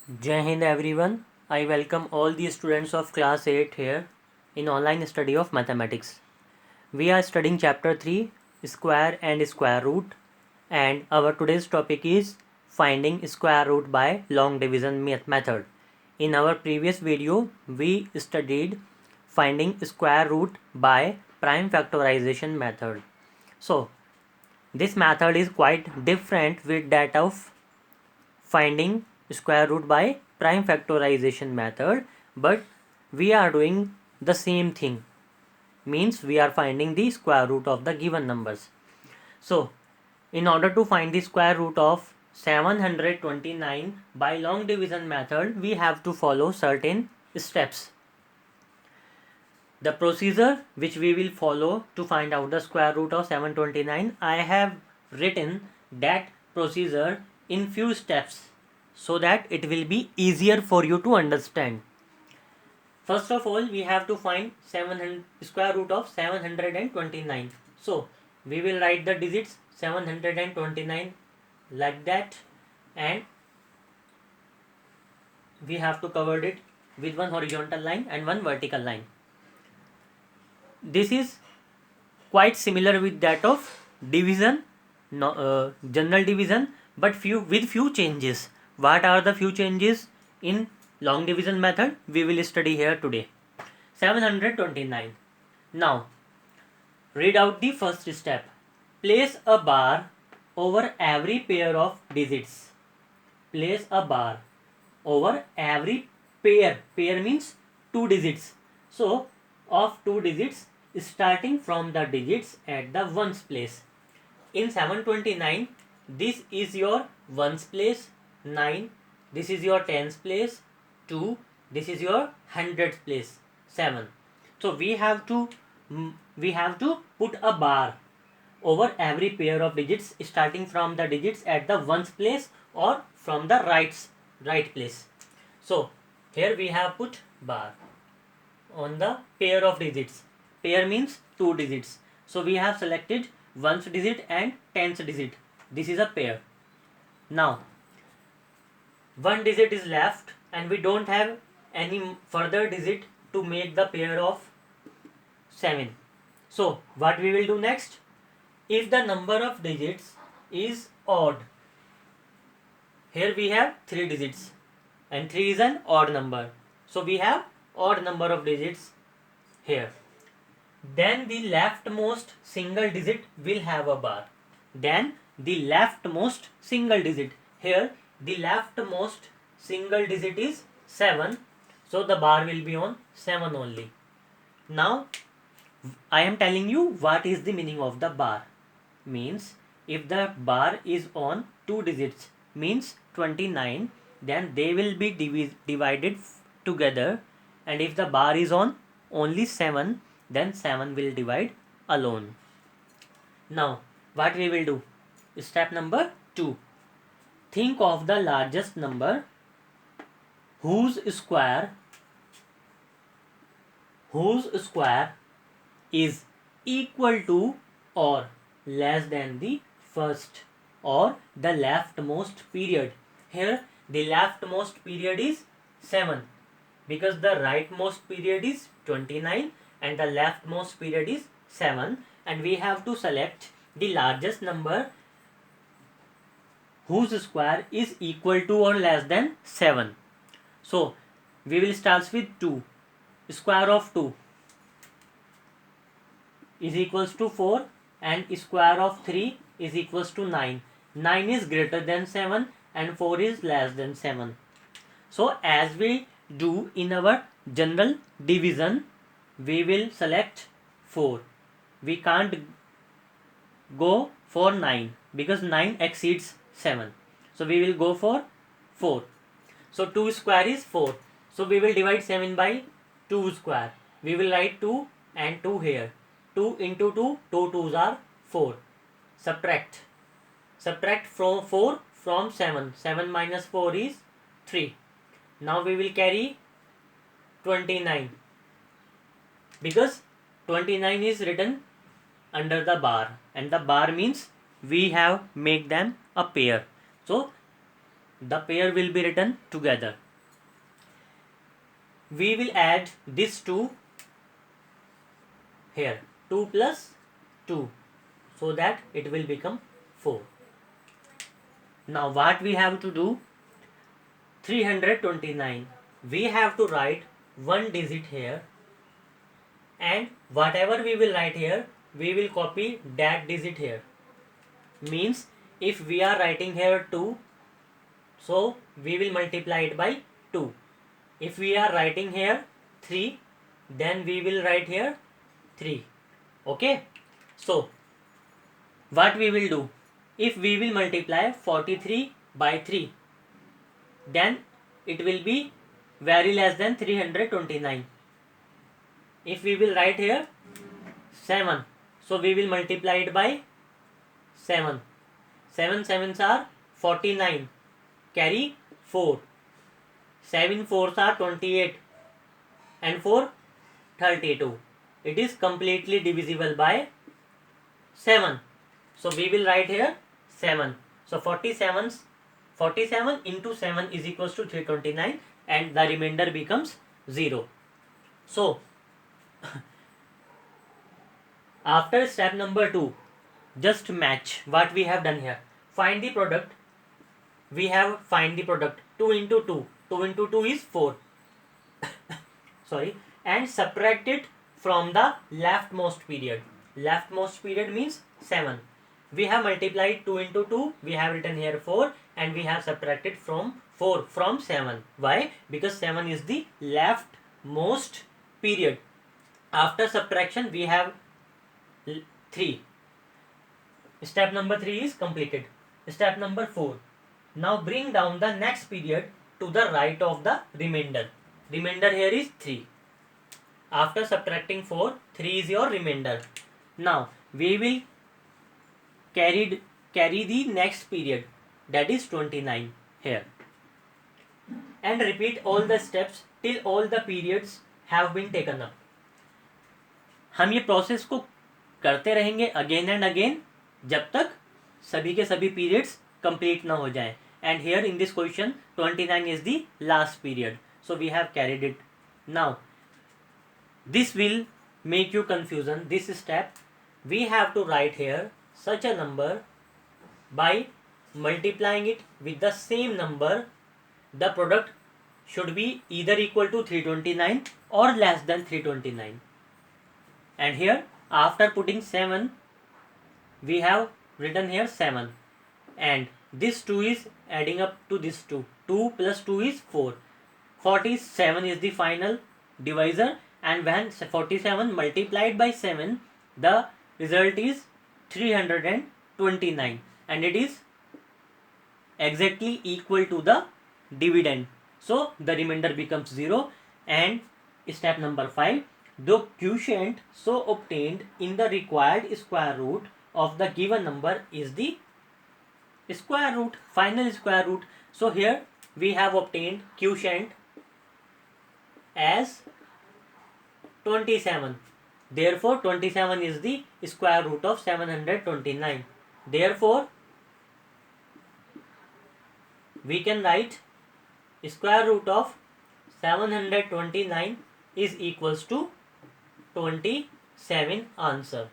Jai Hind everyone. I welcome all the students of class 8 here in online study of mathematics. We are studying chapter 3 square and square root, and our today's topic is finding square root by long division method. In our previous video we studied finding square root by prime factorization method. So this method is quite different with that of finding square root by prime factorization method, but we are doing the same thing, means we are finding the square root of the given numbers. So in order to find the square root of 729 by long division method, we have to follow certain steps. The procedure which we will follow to find out the square root of 729, I have written that procedure in few steps so that it will be easier for you to understand. First of all, we have to find square root of 729. So we will write the digits 729 like that, and we have to cover it with one horizontal line and one vertical line. This is quite similar with that of division, general division, but few changes. What are the few changes in long division method? We will study here today. 729. Now read out the first step. Place a bar over every pair of digits. Place a bar over every pair. Pair means two digits. So of two digits starting from the digits at the ones place. In 729, this is your ones place, 9, this is your tens place, 2, this is your hundreds place, 7. So we have to put a bar over every pair of digits starting from the digits at the ones place or from the right place. So here we have put bar on the pair of digits. Pair means two digits. So we have selected ones digit and tens digit. This is a pair. Now one digit is left and we don't have any further digit to make the pair of 7. So what we will do next? If the number of digits is odd, here we have 3 digits and 3 is an odd number. So we have odd number of digits here. Then the leftmost single digit will have a bar. Then the leftmost single digit. Here the leftmost single digit is 7. So the bar will be on 7 only. Now I am telling you what is the meaning of the bar. Means if the bar is on two digits, means 29, then they will be divided together, and if the bar is on only 7, then 7 will divide alone. Now what we will do? Step number 2. Think of the largest number whose square is equal to or less than the first or the leftmost period. Here the leftmost period is 7 because the rightmost period is 29 and the leftmost period is 7, and we have to select the largest number whose square is equal to or less than 7. So we will start with 2. Square of 2 is equals to 4 and square of 3 is equals to 9. 9 is greater than 7 and 4 is less than 7. So as we do in our general division, we will select 4. We can't go for 9 because 9 exceeds 7. So we will go for 4. So 2 square is 4. So we will divide 7 by 2 square. We will write 2 and 2 here. 2 into 2, 2 2s are 4. Subtract from 4 from 7. 7 minus 4 is 3. Now we will carry 29 because 29 is written under the bar, and the bar means we have make them a pair. So the pair will be written together. We will add this 2 here, 2 plus 2, so that it will become 4. Now what we have to do? 329. We have to write one digit here, and whatever we will write here, we will copy that digit here. Means if we are writing here 2, so we will multiply it by 2. If we are writing here 3, then we will write here 3. Okay. So what we will do? If we will multiply 43 by 3, then it will be very less than 329. If we will write here 7, so we will multiply it by 7. 7 sevens are 49. Carry 4. 7 fours are 28. And 4 32. It is completely divisible by 7. So we will write here 7. So 47 into 7 is equals to 329, and the remainder becomes 0. So after step number 2, just match what we have done here. Find the product. We have find the product. 2 into 2. 2 into 2 is 4. Sorry. And subtract it from the leftmost period. Leftmost period means 7. We have multiplied 2 into 2. We have written here 4. And we have subtracted from 4 from 7. Why? Because 7 is the leftmost period. After subtraction, we have 3. Step number 3 is completed. Step number 4. Now bring down the next period to the right of the remainder. Remainder here is 3. After subtracting 4, 3 is your remainder. Now we will carry the next period, that is 29 here, and repeat all the steps till all the periods have been taken up. हम ये process को करते रहेंगे again and again जब तक सभी के सभी पीरियड्स कंप्लीट ना हो जाए. And here in this question 29 is the last period, so we have carried it. Now this will make you confusion. This step we have to write here such a number by multiplying it with the same number. The product should be either equal to 329 or less than 329. And here after putting 7, we have written here 7, and this 2 is adding up to this 2. 2 plus 2 is 4. 47 is the final divisor, and when 47 multiplied by 7, the result is 329, and it is exactly equal to the dividend. So the remainder becomes 0. And step number 5, the quotient so obtained in the required square root of the given number is the square root, final square root. So here we have obtained quotient as 27. Therefore 27 is the square root of 729. Therefore we can write square root of 729 is equals to 27 answer.